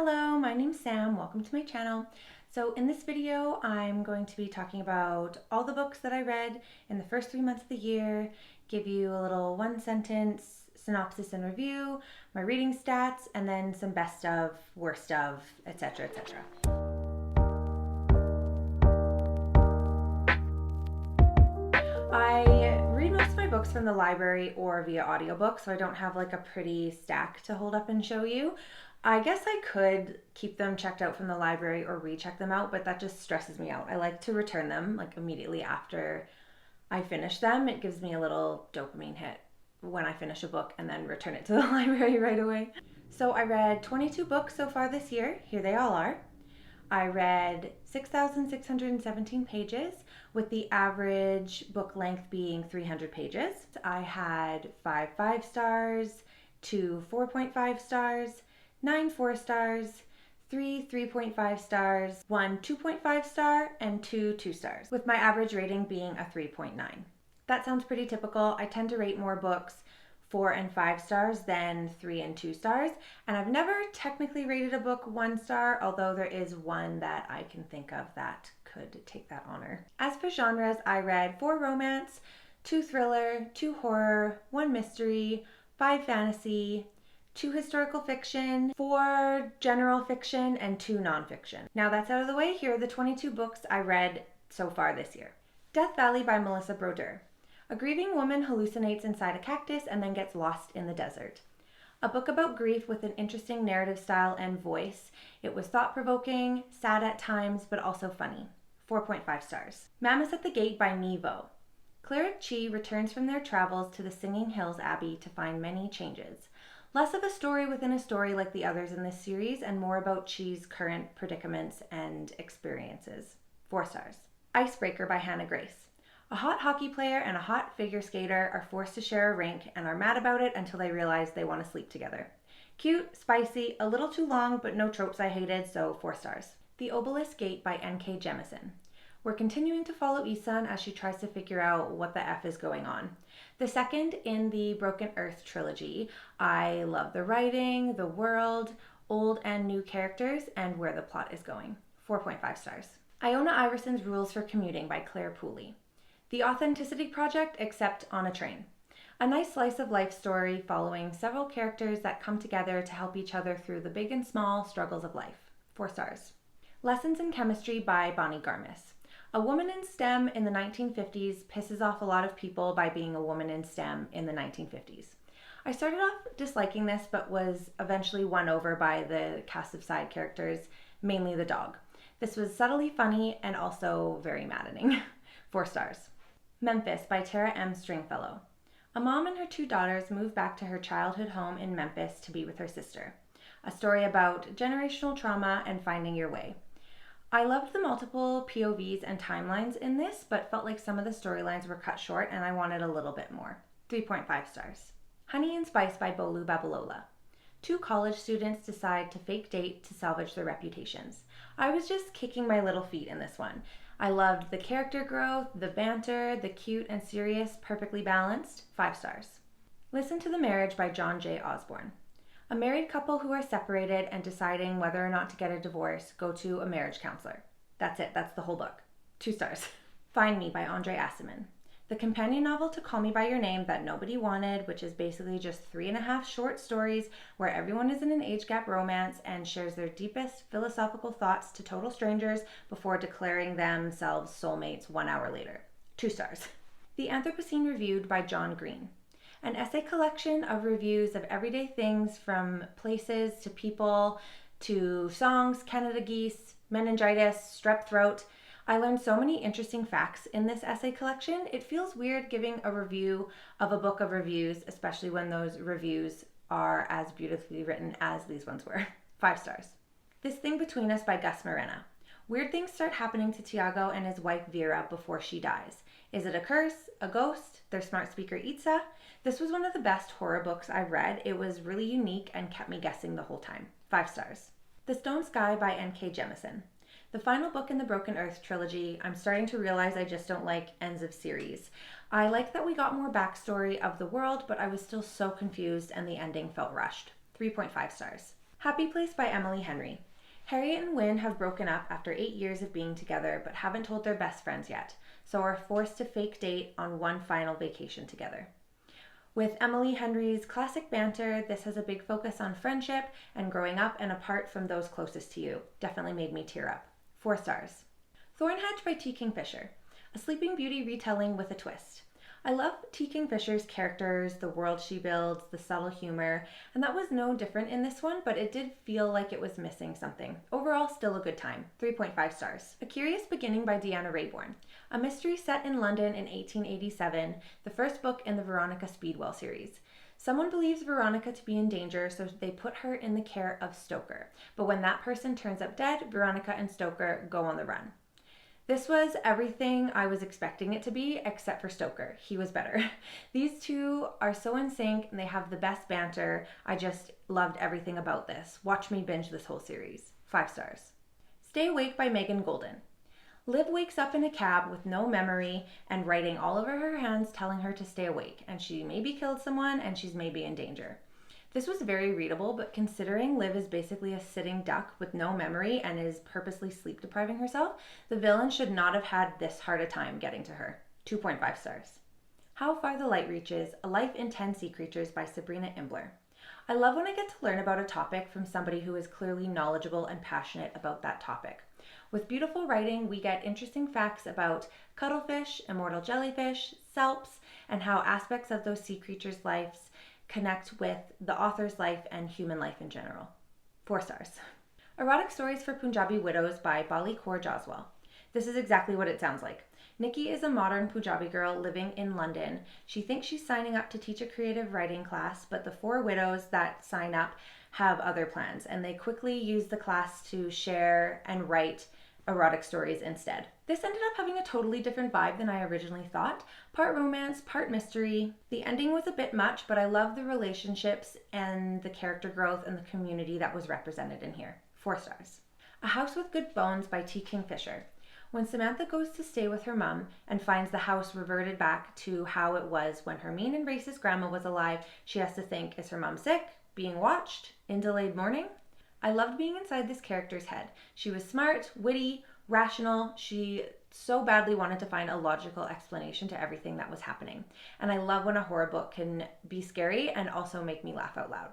Hello, my name's Sam. Welcome to my channel. So in this video, I'm going to be talking about all the books that I read in the first 3 months of the year, give you a little one-sentence synopsis and review, my reading stats, and then some best of, worst of, etc., etc. I read most of my books from the library or via audiobook, so I don't have like a pretty stack to hold up and show you. I guess I could keep them checked out from the library or recheck them out, but that just stresses me out. I like to return them like immediately after I finish them. It gives me a little dopamine hit when I finish a book and then return it to the library right away. So I read 22 books so far this year. Here they all are. I read 6,617 pages, with the average book length being 300 pages. I had 5 5-stars, 2 4.5 stars, 9 4-stars, 3 3.5 stars, 1 2.5 star, and 2 2-stars, with my average rating being a 3.9. That sounds pretty typical. I tend to rate more books 4 and 5 stars than 3 and 2 stars, and I've never technically rated a book 1 star, although there is one that I can think of that could take that honor. As for genres, I read 4 romance, 2 thriller, 2 horror, 1 mystery, 5 fantasy, 2 historical fiction, 4 general fiction, and 2 nonfiction. Now that's out of the way, here are the 22 books I read so far this year. Death Valley by Melissa Brodeur. A grieving woman hallucinates inside a cactus and then gets lost in the desert. A book about grief with an interesting narrative style and voice. It was thought-provoking, sad at times, but also funny. 4.5 stars. Mammoth at the Gate by Nevo. Cleric Chi returns from their travels to the Singing Hills Abbey to find many changes. Less of a story within a story like the others in this series, and more about Chi's current predicaments and experiences. 4 stars. Icebreaker by Hannah Grace. A hot hockey player and a hot figure skater are forced to share a rink and are mad about it until they realize they want to sleep together. Cute, spicy, a little too long, but no tropes I hated, so 4 stars. The Obelisk Gate by N.K. Jemisin. We're continuing to follow Isan as she tries to figure out what the F is going on. The second in the Broken Earth trilogy. I love the writing, the world, old and new characters, and where the plot is going. 4.5 stars. Iona Iverson's Rules for Commuting by Claire Pooley. The Authenticity Project, except on a train. A nice slice of life story following several characters that come together to help each other through the big and small struggles of life. 4 stars. Lessons in Chemistry by Bonnie Garmis. A woman in STEM in the 1950s pisses off a lot of people by being a woman in STEM in the 1950s. I started off disliking this, but was eventually won over by the cast of side characters, mainly the dog. This was subtly funny and also very maddening. 4 stars. Memphis by Tara M. Stringfellow. A mom and her 2 daughters move back to her childhood home in Memphis to be with her sister. A story about generational trauma and finding your way. I loved the multiple POVs and timelines in this, but felt like some of the storylines were cut short and I wanted a little bit more. 3.5 stars. Honey and Spice by Bolu Babalola. 2 college students decide to fake date to salvage their reputations. I was just kicking my little feet in this one. I loved the character growth, the banter, the cute and serious, perfectly balanced. 5 stars. Listen to the Marriage by John J. Osborne. A married couple who are separated and deciding whether or not to get a divorce go to a marriage counselor. That's it, that's the whole book. 2 stars. Find Me by Andre Aciman. The companion novel to Call Me By Your Name that nobody wanted, which is basically just 3.5 short stories where everyone is in an age gap romance and shares their deepest philosophical thoughts to total strangers before declaring themselves soulmates 1 hour later. 2 stars. The Anthropocene Reviewed by John Green. An essay collection of reviews of everyday things from places to people to songs, Canada geese, meningitis, strep throat. I learned so many interesting facts in this essay collection. It feels weird giving a review of a book of reviews, especially when those reviews are as beautifully written as these ones were. 5 stars. This Thing Between Us by Gus Morena. Weird things start happening to Tiago and his wife Vera before she dies. Is it a curse? A ghost? Their smart speaker Itza? This was one of the best horror books I've read. It was really unique and kept me guessing the whole time. 5 stars. The Stone Sky by N.K. Jemisin. The final book in the Broken Earth trilogy. I'm starting to realize I just don't like ends of series. I like that we got more backstory of the world, but I was still so confused and the ending felt rushed. 3.5 stars. Happy Place by Emily Henry. Harriet and Wynne have broken up after 8 years of being together but haven't told their best friends yet, so are forced to fake date on one final vacation together. With Emily Henry's classic banter, this has a big focus on friendship and growing up and apart from those closest to you. Definitely made me tear up. 4 stars. Thornhedge by T. Kingfisher. A Sleeping Beauty retelling with a twist. I love T. Kingfisher's characters, the world she builds, the subtle humor, and that was no different in this one, but it did feel like it was missing something. Overall, still a good time. 3.5 stars. A Curious Beginning by Deanna Raybourn. A mystery set in London in 1887, the first book in the Veronica Speedwell series. Someone believes Veronica to be in danger, so they put her in the care of Stoker. But when that person turns up dead, Veronica and Stoker go on the run. This was everything I was expecting it to be, except for Stoker. He was better. These two are so in sync and they have the best banter. I just loved everything about this. Watch me binge this whole series. 5 stars. Stay Awake by Megan Golden. Liv wakes up in a cab with no memory and writing all over her hands telling her to stay awake, and she maybe killed someone and she's maybe in danger. This was very readable, but considering Liv is basically a sitting duck with no memory and is purposely sleep depriving herself, the villain should not have had this hard a time getting to her. 2.5 stars. How Far the Light Reaches, A Life in 10 Sea Creatures by Sabrina Imbler. I love when I get to learn about a topic from somebody who is clearly knowledgeable and passionate about that topic. With beautiful writing, we get interesting facts about cuttlefish, immortal jellyfish, salps, and how aspects of those sea creatures' lives connect with the author's life and human life in general. 4 stars. Erotic Stories for Punjabi Widows by Bali Kaur Joswal. This is exactly what it sounds like. Nikki is a modern Punjabi girl living in London. She thinks she's signing up to teach a creative writing class, but the 4 widows that sign up have other plans, and they quickly use the class to share and write erotic stories instead. This ended up having a totally different vibe than I originally thought. Part romance, part mystery. The ending was a bit much, but I love the relationships and the character growth and the community that was represented in here. 4 stars. A House with Good Bones by T. Kingfisher. When Samantha goes to stay with her mom and finds the house reverted back to how it was when her mean and racist grandma was alive, she has to think, is her mom sick? Being watched? In delayed mourning? I loved being inside this character's head. She was smart, witty, rational. She so badly wanted to find a logical explanation to everything that was happening. And I love when a horror book can be scary and also make me laugh out loud.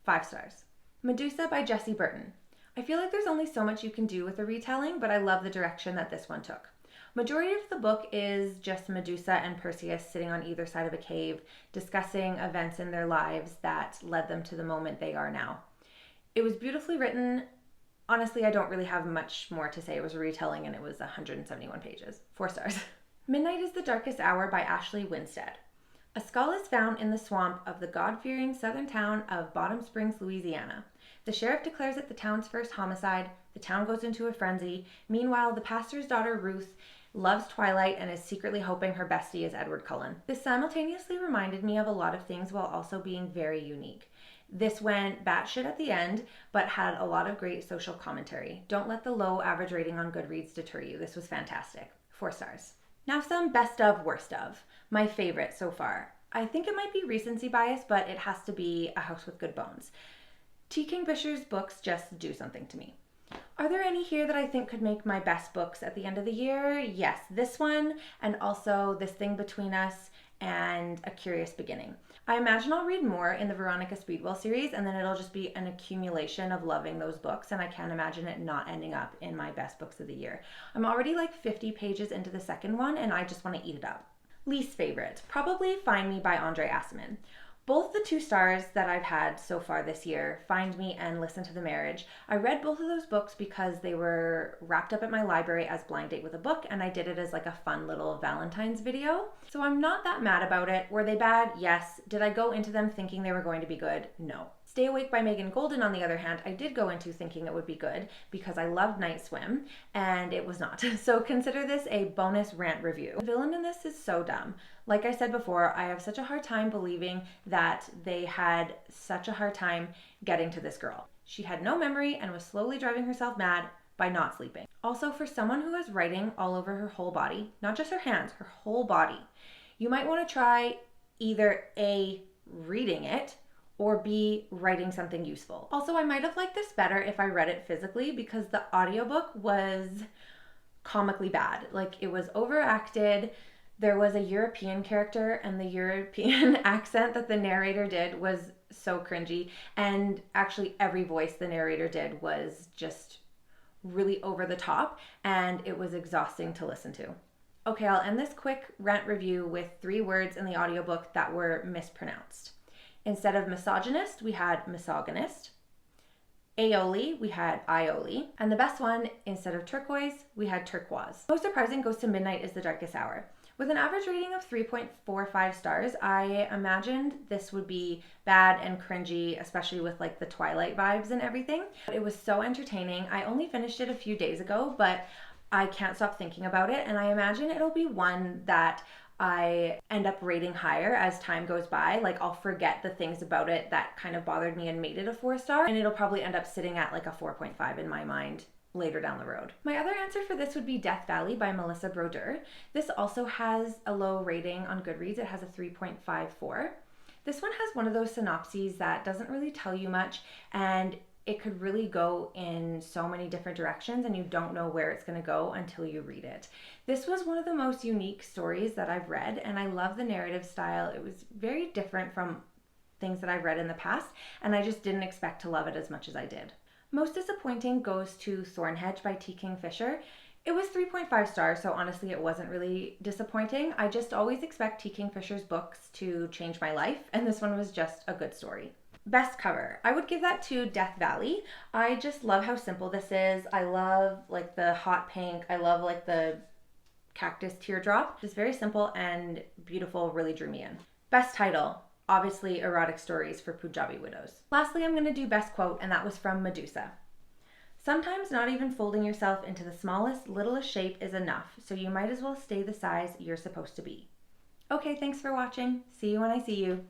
5 stars. Medusa by Jessie Burton. I feel like there's only so much you can do with a retelling, but I love the direction that this one took. Majority of the book is just Medusa and Perseus sitting on either side of a cave, discussing events in their lives that led them to the moment they are now. It was beautifully written. Honestly, I don't really have much more to say. It was a retelling and it was 171 pages. 4 stars. Midnight is the Darkest Hour by Ashley Winstead. A skull is found in the swamp of the God-fearing southern town of Bottom Springs, Louisiana. The sheriff declares it the town's first homicide. The town goes into a frenzy. Meanwhile, the pastor's daughter, Ruth, loves Twilight and is secretly hoping her bestie is Edward Cullen. This simultaneously reminded me of a lot of things while also being very unique. This went batshit at the end, but had a lot of great social commentary. Don't let the low average rating on Goodreads deter you. This was fantastic. 4 stars. Now some best of, worst of. My favorite so far. I think it might be recency bias, but it has to be A House with Good Bones. T. Kingfisher's books just do something to me. Are there any here that I think could make my best books at the end of the year? Yes, this one, and also This Thing Between Us and A Curious Beginning. I imagine I'll read more in the Veronica Speedwell series, and then it'll just be an accumulation of loving those books, and I can't imagine it not ending up in my best books of the year. I'm already like 50 pages into the second one, and I just want to eat it up. Least favorite, probably Find Me by Andre Aciman. Both the 2 stars that I've had so far this year, Find Me and Listen to the Marriage, I read both of those books because they were wrapped up at my library as Blind Date with a Book, and I did it as like a fun little Valentine's video. So I'm not that mad about it. Were they bad? Yes. Did I go into them thinking they were going to be good? No. Stay Awake by Megan Golden, on the other hand, I did go into thinking it would be good because I loved Night Swim, and it was not. So consider this a bonus rant review. The villain in this is so dumb. Like I said before, I have such a hard time believing that they had such a hard time getting to this girl. She had no memory and was slowly driving herself mad by not sleeping. Also, for someone who has writing all over her whole body, not just her hands, her whole body, you might want to try either A, reading it, or B, writing something useful. Also, I might have liked this better if I read it physically because the audiobook was comically bad. Like, it was overacted. There was a European character, and the European accent that the narrator did was so cringy. And actually, every voice the narrator did was just really over the top, and it was exhausting to listen to. Okay, I'll end this quick rant review with 3 words in the audiobook that were mispronounced. Instead of misogynist, we had misogynist. Aioli, we had aioli. And the best one, instead of turquoise, we had turquoise. Most surprising goes to Midnight is the Darkest Hour. With an average rating of 3.45 stars, I imagined this would be bad and cringy, especially with like the Twilight vibes and everything. But it was so entertaining. I only finished it a few days ago, but I can't stop thinking about it, and I imagine it'll be one that I end up rating higher as time goes by. Like, I'll forget the things about it that kind of bothered me and made it a 4-star, and it'll probably end up sitting at like a 4.5 in my mind later down the road. My other answer for this would be Death Valley by Melissa Brodeur. This also has a low rating on Goodreads. It has a 3.54. This one has one of those synopses that doesn't really tell you much, and it could really go in so many different directions, and you don't know where it's going to go until you read it. This was one of the most unique stories that I've read, and I love the narrative style. It was very different from things that I've read in the past, and I just didn't expect to love it as much as I did. Most disappointing goes to Thornhedge by T. Kingfisher. It was 3.5 stars, so honestly it wasn't really disappointing. I just always expect T. Kingfisher's books to change my life, and this one was just a good story. Best cover. I would give that to Death Valley. I just love how simple this is. I love like the hot pink. I love like the cactus teardrop. Just very simple and beautiful, really drew me in. Best title. Obviously erotic stories for Punjabi widows. Lastly, I'm going to do best quote, and that was from Medusa. Sometimes not even folding yourself into the smallest, littlest shape is enough, so you might as well stay the size you're supposed to be. Okay, thanks for watching. See you when I see you.